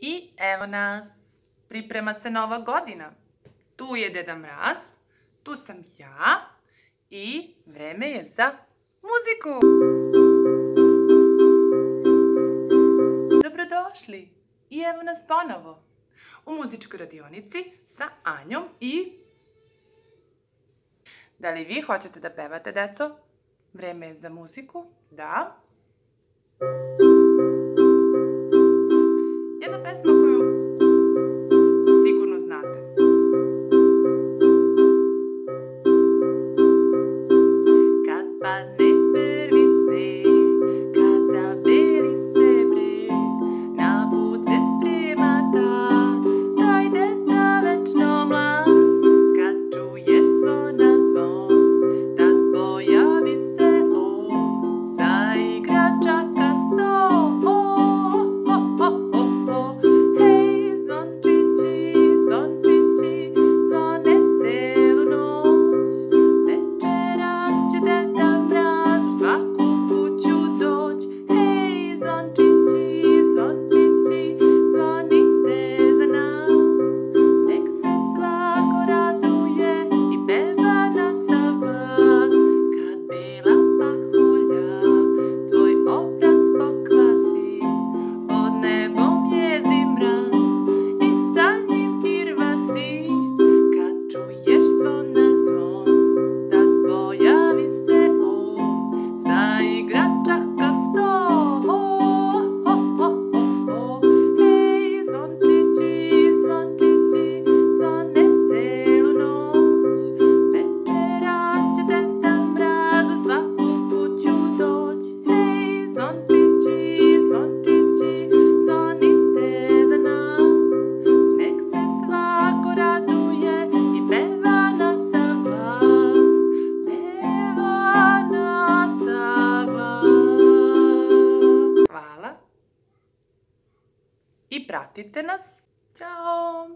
I evo nas, priprema se Nova godina. Tu je Deda Mraz, tu sam ja i vreme je za muziku. Dobrodošli i evo nas ponovo u muzičkoj radionici sa Anjom i... Da li vi hoćete da pevate, deco? Vreme je za muziku? Da. Jedna pesma koju sigurno znate. Kad padne prvi sneg, kad zabeli se breg, na put se sprema taj deda večno mlad. Kad čuješ zvona zvon, tad pojavi se on, zaigra čaka sto. Hej, zvončići, zvončići, zvone celu noć. Večeras će Deda Mraz u svaku kuću doć. Hej, zvončići, zvončići, zvonite za nas. Nek se svako raduje i peva na sav glas. Kad bela pahulja tvoj obraz pokvasi, pod nebom jezdi mraz i sa njim kirvasi. Kad čuješ zvona zvon, tad pojavi se on, zaigra čaka sto. Hej, zvončići, zvončići, zvone celu noć. Večeras će Deda Mraz u svaku kuću doć. Hej, zvončići, zvončići, zvonite za nas. Nek se svako raduje i peva na sav glas. Peva na sav glas. Hvala. I pratite nas. Ćao!